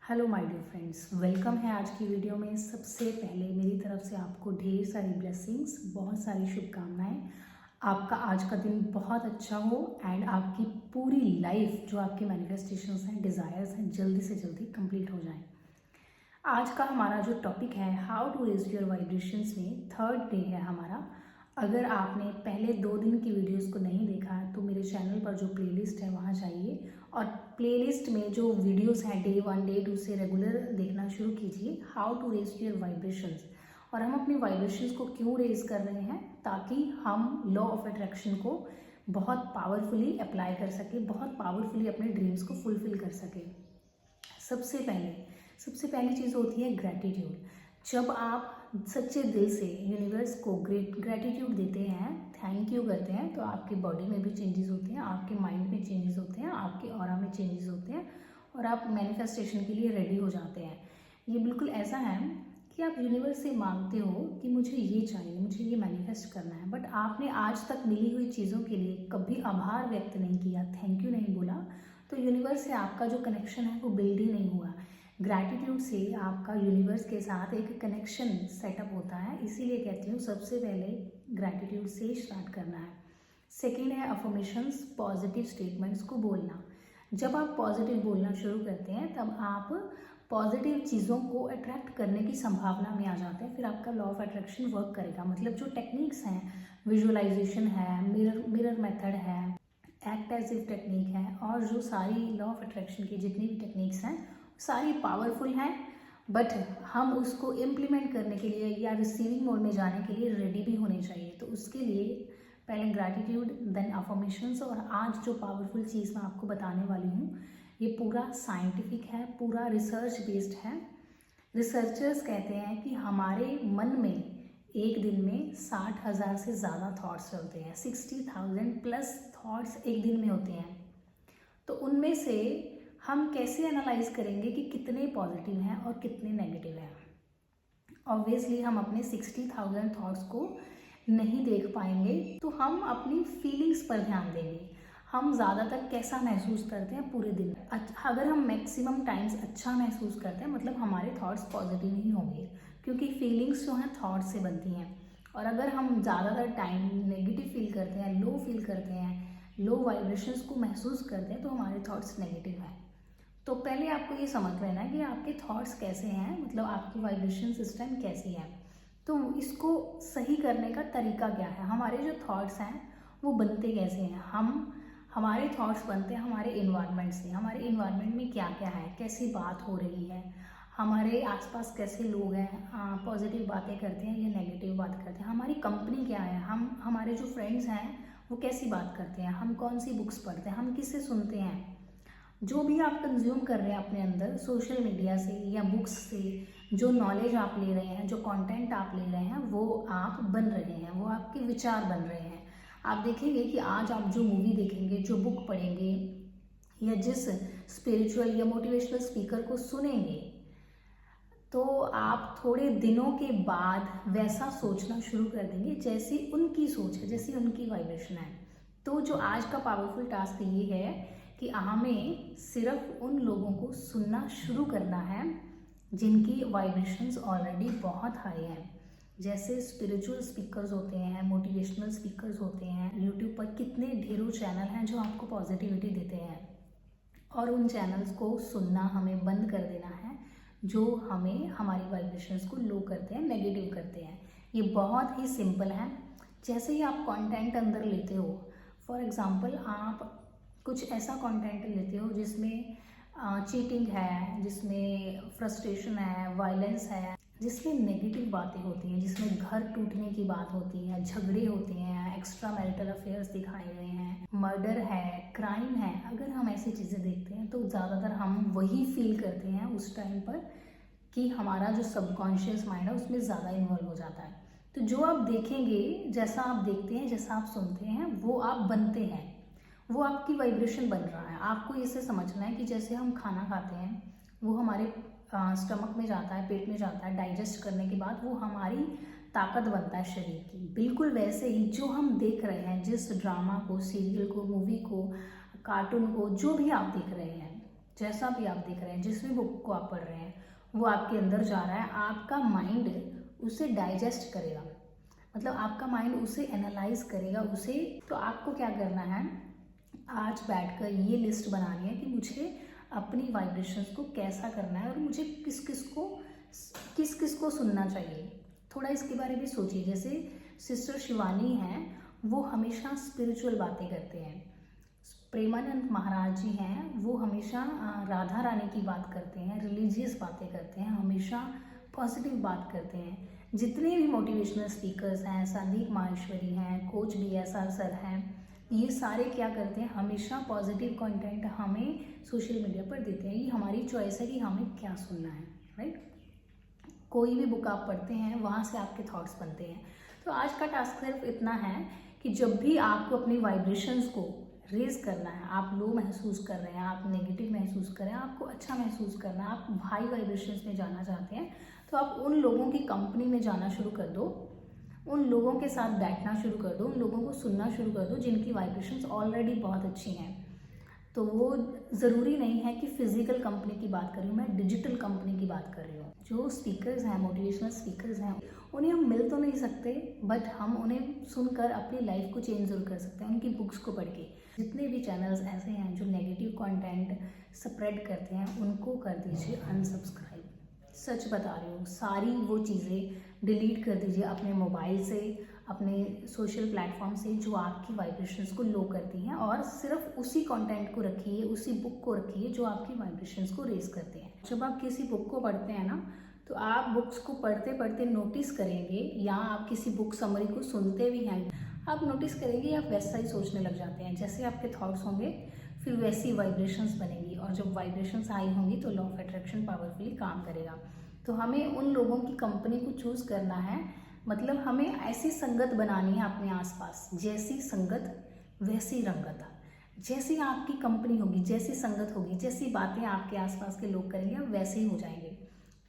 Hello my dear friends, welcome है आज की वीडियो में। सबसे पहले मेरी तरफ से आपको ढेर सारी ब्लेसिंग्स, बहुत सारी शुभकामनाएं। आपका आज का दिन बहुत अच्छा हो एंड आपकी पूरी लाइफ जो आपकी मैनिफेस्टेशंस हैं, डिज़ायर्स हैं, जल्दी से जल्दी कंप्लीट हो जाएं। आज का हमारा जो टॉपिक है how to raise your vibrations में थर्ड डे है हमारा। अगर आपने पहले 2 दिन की वीडियोस को नहीं देखा है तो मेरे चैनल पर जो प्लेलिस्ट है वहाँ जाइए और प्लेलिस्ट में जो वीडियोस हैं डे 1 डे 2 से रेगुलर देखना शुरू कीजिए। How to raise your vibrations, और हम अपनी वाइब्रेशंस को क्यों रेज कर रहे हैं, ताकि हम लॉ ऑफ अट्रैक्शन को बहुत पावरफुली अप्लाई कर सके, बहुत पावरफुली अपने ड्रीम्स को फुलफिल कर सके। सबसे पहली चीज़ होती है ग्रैटिट्यूड। जब आप सच्चे दिल से यूनिवर्स को ग्रैटिट्यूड देते हैं, थैंक यू करते हैं, तो आपकी बॉडी में भी चेंजेस होते हैं, आपके माइंड में चेंजेस होते हैं, आपके ऑरा में चेंजेस होते हैं और आप मैनिफेस्टेशन के लिए रेडी हो जाते हैं। ये बिल्कुल ऐसा है कि आप यूनिवर्स से मांगते हो कि मुझे ये चाहिए, मुझे ये मैनिफेस्ट करना है, बट आपने आज तक मिली हुई चीज़ों के लिए कभी आभार व्यक्त नहीं किया, थैंक यू नहीं बोला, तो यूनिवर्स से आपका जो कनेक्शन है वो बिल्ड ही नहीं हुआ। ग्रैटिट्यूड से आपका यूनिवर्स के साथ एक कनेक्शन सेटअप होता है, इसीलिए कहती हूँ सबसे पहले ग्रैटिट्यूड से स्टार्ट करना है। सेकेंड है अफर्मेशंस, पॉजिटिव स्टेटमेंट्स को बोलना। जब आप पॉजिटिव बोलना शुरू करते हैं तब आप पॉजिटिव चीज़ों को अट्रैक्ट करने की संभावना में आ जाते हैं, फिर आपका लॉ ऑफ अट्रैक्शन वर्क करेगा। मतलब जो टेक्निक्स हैं, विजुअलाइजेशन है, मिरर मेथड है, एक्ट एज इफ टेक्निक है, और जो सारी लॉ ऑफ अट्रैक्शन की जितनी भी टेक्निक्स हैं सारी पावरफुल हैं, बट हम उसको इम्प्लीमेंट करने के लिए या रिसीविंग मोड में जाने के लिए रेडी भी होने चाहिए। तो उसके लिए पहले ग्रैटिट्यूड, देन अफर्मेशंस, और आज जो पावरफुल चीज़ मैं आपको बताने वाली हूँ ये पूरा साइंटिफिक है, पूरा रिसर्च बेस्ड है। रिसर्चर्स कहते हैं कि हमारे मन में एक दिन में 60,000 से ज़्यादा थॉट्स चलते हैं, 60,000 प्लस थॉट्स एक दिन में होते हैं। तो उनमें से हम कैसे एनालाइज करेंगे कि कितने पॉजिटिव हैं और कितने नेगेटिव हैं। ऑब्वियसली हम अपने 60,000 थॉट्स को नहीं देख पाएंगे, तो हम अपनी फीलिंग्स पर ध्यान देंगे। हम ज़्यादातर कैसा महसूस करते हैं पूरे दिन में। अगर हम मैक्सिमम टाइम्स अच्छा महसूस करते हैं मतलब हमारे थॉट्स पॉजिटिव ही होंगे, क्योंकि फीलिंग्स जो हैं थॉट्स से बनती हैं। और अगर हम ज़्यादातर टाइम नेगेटिव फील करते हैं, लो फील करते हैं, लो वाइब्रेशंस को महसूस करते हैं, तो हमारे थॉट्स नेगेटिव हैं। तो पहले आपको ये समझ लेना है कि आपके थॉट्स कैसे हैं, मतलब आपकी वाइब्रेशन सिस्टम कैसी है। तो इसको सही करने का तरीका क्या है। हमारे जो थॉट्स हैं वो बनते कैसे हैं। हमारे थॉट्स बनते हैं हमारे इन्वायरमेंट से। हमारे इन्वायरमेंट में क्या क्या है, कैसी बात हो रही है, हमारे आसपास कैसे लोग हैं, पॉजिटिव बातें करते हैं या नेगेटिव बात करते हैं, हमारी कंपनी क्या है, हमारे जो फ्रेंड्स हैं वो कैसी बात करते हैं, हम कौन सी बुक्स पढ़ते हैं, हम किससे सुनते हैं। जो भी आप कंज्यूम कर रहे हैं अपने अंदर सोशल मीडिया से या बुक्स से, जो नॉलेज आप ले रहे हैं, जो कंटेंट आप ले रहे हैं, वो आप बन रहे हैं, वो आपके विचार बन रहे हैं। आप देखेंगे कि आज आप जो मूवी देखेंगे, जो बुक पढ़ेंगे या जिस स्पिरिचुअल या मोटिवेशनल स्पीकर को सुनेंगे, तो आप थोड़े दिनों के बाद वैसा सोचना शुरू कर देंगे जैसी उनकी सोच है, जैसी उनकी वाइब्रेशन है। तो जो आज का पावरफुल टास्क ये है कि हमें सिर्फ उन लोगों को सुनना शुरू करना है जिनकी वाइब्रेशंस ऑलरेडी बहुत हाई हैं। जैसे स्पिरिचुअल स्पीकर्स होते हैं, मोटिवेशनल स्पीकर्स होते हैं, यूट्यूब पर कितने ढेरों चैनल हैं जो आपको पॉजिटिविटी देते हैं, और उन चैनल्स को सुनना हमें बंद कर देना है जो हमें हमारी वाइब्रेशंस को लो करते हैं, नेगेटिव करते हैं। ये बहुत ही सिंपल है। जैसे ही आप कंटेंट अंदर लेते हो, फॉर एग्जांपल आप कुछ ऐसा कंटेंट लेते हो जिसमें चीटिंग है, जिसमें फ्रस्ट्रेशन है, वायलेंस है, जिसमें नेगेटिव बातें होती हैं, जिसमें घर टूटने की बात होती है, झगड़े होते हैं, एक्स्ट्रा मैरिटल अफेयर्स दिखाए गए हैं, मर्डर है, क्राइम है। अगर हम ऐसी चीज़ें देखते हैं तो ज़्यादातर हम वही फील करते हैं उस टाइम पर कि हमारा जो सबकॉन्शियस माइंड है उसमें ज़्यादा इन्वॉल्व हो जाता है। तो जो आप देखेंगे, जैसा आप देखते हैं, जैसा आप सुनते हैं, वो आप बनते हैं, वो आपकी वाइब्रेशन बन रहा है। आपको इसे समझना है कि जैसे हम खाना खाते हैं, वो हमारे स्टमक में जाता है, पेट में जाता है, डाइजेस्ट करने के बाद वो हमारी ताकत बनता है शरीर की। बिल्कुल वैसे ही जो हम देख रहे हैं, जिस ड्रामा को, सीरियल को, मूवी को, कार्टून को, जो भी आप देख रहे हैं, जैसा भी आप देख रहे हैं, जिस भी बुक को आप पढ़ रहे हैं, वो आपके अंदर जा रहा है, आपका माइंड उसे डाइजेस्ट करेगा, मतलब आपका माइंड उसे एनालाइज करेगा उसे। तो आपको क्या करना है, आज बैठकर ये लिस्ट बनानी है कि मुझे अपनी वाइब्रेशंस को कैसा करना है और मुझे किस किस को सुनना चाहिए। थोड़ा इसके बारे में सोचिए। जैसे सिस्टर शिवानी हैं, वो हमेशा स्पिरिचुअल बातें करते हैं। प्रेमानंद महाराज जी हैं, वो हमेशा राधा रानी की बात करते हैं, रिलीजियस बातें करते हैं, हमेशा पॉजिटिव बात करते हैं। जितने भी मोटिवेशनल स्पीकर्स हैं, संदीप माहेश्वरी हैं, कोच BSR सर हैं, ये सारे क्या करते हैं, हमेशा पॉजिटिव कंटेंट हमें सोशल मीडिया पर देते हैं। ये हमारी चॉइस है कि हमें क्या सुनना है, राइट। कोई भी बुक आप पढ़ते हैं, वहाँ से आपके थॉट्स बनते हैं। तो आज का टास्क सिर्फ इतना है कि जब भी आपको अपनी वाइब्रेशंस को रेज करना है, आप लो महसूस कर रहे हैं, आप नेगेटिव महसूस कर रहे हैं, आपको अच्छा महसूस करना है, आप हाई वाइब्रेशंस में जाना चाहते हैं, तो आप उन लोगों की कंपनी में जाना शुरू कर दो, उन लोगों के साथ बैठना शुरू कर दो, उन लोगों को सुनना शुरू कर दो जिनकी वाइब्रेशंस ऑलरेडी बहुत अच्छी हैं। तो वो ज़रूरी नहीं है कि फिजिकल कंपनी की बात कर रही हूँ, मैं डिजिटल कंपनी की बात कर रही हूँ। जो स्पीकर्स हैं, मोटिवेशनल स्पीकर्स हैं, उन्हें हम मिल तो नहीं सकते, बट हम उन्हें सुनकर अपनी लाइफ को चेंज जरूर कर सकते हैं, उनकी बुक्स को पढ़ के। जितने भी चैनल्स ऐसे हैं जो नेगेटिव कंटेंट स्प्रेड करते हैं, उनको कर दीजिए अनसब्सक्राइब। सच बता रही हूँ, सारी वो चीज़ें डिलीट कर दीजिए अपने मोबाइल से, अपने सोशल प्लेटफॉर्म से जो आपकी वाइब्रेशंस को लो करती हैं, और सिर्फ उसी कंटेंट को रखिए, उसी बुक को रखिए जो आपकी वाइब्रेशंस को रेज करते हैं। जब आप किसी बुक को पढ़ते हैं ना, तो आप बुक्स को पढ़ते पढ़ते नोटिस करेंगे, या आप किसी बुक समरी को सुनते भी हैं, आप नोटिस करेंगे आप वैसा ही सोचने लग जाते हैं। जैसे आपके थॉट्स होंगे, फिर वैसी वाइब्रेशंस बनेगी, और जब वाइब्रेशंस आई होंगी तो लॉ ऑफ अट्रैक्शन पावरफुली काम करेगा। तो हमें उन लोगों की कंपनी को चूज करना है, मतलब हमें ऐसी संगत बनानी है अपने आसपास, जैसी संगत वैसी रंगत। जैसी आपकी कंपनी होगी, जैसी संगत होगी, जैसी बातें आपके आसपास के लोग करेंगे, आप वैसे ही हो जाएंगे।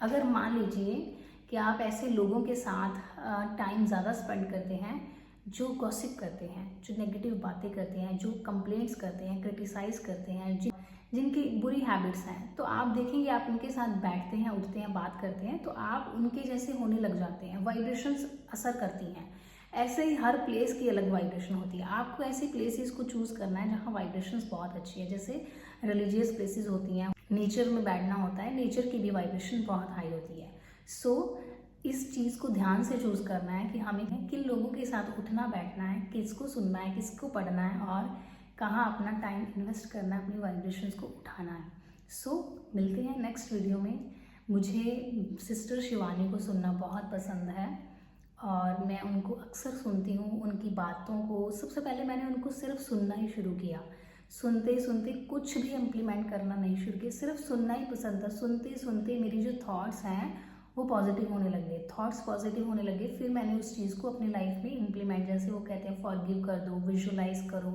अगर मान लीजिए कि आप ऐसे लोगों के साथ टाइम ज़्यादा स्पेंड करते हैं जो गॉसिप करते हैं, जो नेगेटिव बातें करते हैं, जो कंप्लेंट्स करते हैं, क्रिटिसाइज करते हैं, जिनकी बुरी हैबिट्स हैं, तो आप देखेंगे आप उनके साथ बैठते हैं, उठते हैं, बात करते हैं, तो आप उनके जैसे होने लग जाते हैं। वाइब्रेशंस असर करती हैं। ऐसे ही हर प्लेस की अलग वाइब्रेशन होती है। आपको ऐसी प्लेसेस को चूज करना है जहाँ वाइब्रेशंस बहुत अच्छी है। जैसे रिलीजियस प्लेसेस होती हैं, नेचर में बैठना होता है, नेचर की भी वाइब्रेशन बहुत हाई होती है। सो इस चीज़ को ध्यान से चूज करना है कि हमें किन लोगों के साथ उठना बैठना है, किसको सुनना है, किसको पढ़ना है, और कहाँ अपना टाइम इन्वेस्ट करना है, अपनी वाइब्रेशंस को उठाना है। सो मिलते हैं नेक्स्ट वीडियो में। मुझे सिस्टर शिवानी को सुनना बहुत पसंद है, और मैं उनको अक्सर सुनती हूँ, उनकी बातों को। सबसे पहले मैंने उनको सिर्फ सुनना ही शुरू किया, सुनते सुनते कुछ भी इम्प्लीमेंट करना नहीं शुरू किया, सिर्फ सुनना ही पसंद था। सुनते सुनते मेरी जो थॉट्स हैं वो पॉजिटिव होने लगे, थॉट्स पॉजिटिव होने लगे। फिर मैंने उस चीज़ को अपनी लाइफ में इम्प्लीमेंट, जैसे वो कहते हैं फॉरगिव कर दो, विजुअलाइज करो,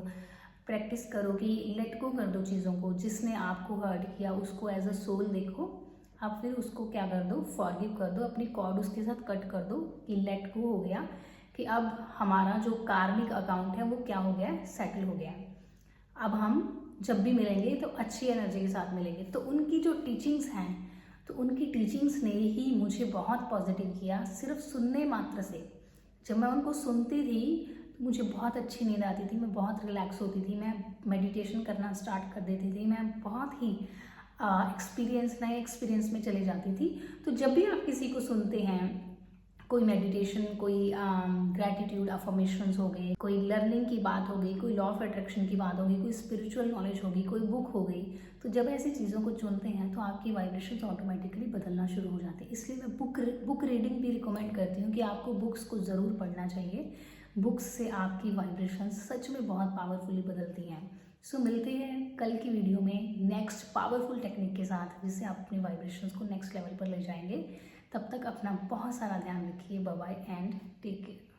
प्रैक्टिस करो कि लेट गो कर दो चीज़ों को। जिसने आपको हर्ट किया उसको एज अ सोल देखो, आप फिर उसको क्या कर दो, फॉरगिव कर दो, अपनी कॉर्ड उसके साथ कट कर दो कि लेट गो हो गया, कि अब हमारा जो कार्मिक अकाउंट है वो क्या हो गया, सेटल हो गया। अब हम जब भी मिलेंगे तो अच्छी एनर्जी के साथ मिलेंगे। तो उनकी जो टीचिंग्स हैं, तो उनकी टीचिंग्स ने ही मुझे बहुत पॉजिटिव किया, सिर्फ सुनने मात्र से। जब मैं उनको सुनती थी तो मुझे बहुत अच्छी नींद आती थी, मैं बहुत रिलैक्स होती थी, मैं मेडिटेशन करना स्टार्ट कर देती थी, मैं बहुत ही नए एक्सपीरियंस में चली जाती थी। तो जब भी आप किसी को सुनते हैं, कोई मेडिटेशन, कोई ग्रैटिट्यूड अफर्मेशंस हो गए, कोई लर्निंग की बात हो गई, कोई लॉ ऑफ अट्रैक्शन की बात होगी, कोई स्पिरिचुअल नॉलेज होगी, कोई बुक हो गई, तो जब ऐसी चीज़ों को चुनते हैं तो आपकी वाइब्रेशंस ऑटोमेटिकली बदलना शुरू हो जाते हैं। इसलिए मैं बुक रीडिंग भी रिकमेंड करती हूँ कि आपको बुक्स को ज़रूर पढ़ना चाहिए। बुक्स से आपकी वाइब्रेशंस सच में बहुत पावरफुली बदलती हैं। सो मिलते हैं कल की वीडियो में नेक्स्ट पावरफुल टेक्निक के साथ, जिससे आप अपनी वाइब्रेशंस को नेक्स्ट लेवल पर ले जाएंगे। तब तक अपना बहुत सारा ध्यान रखिए। Bye bye and take care.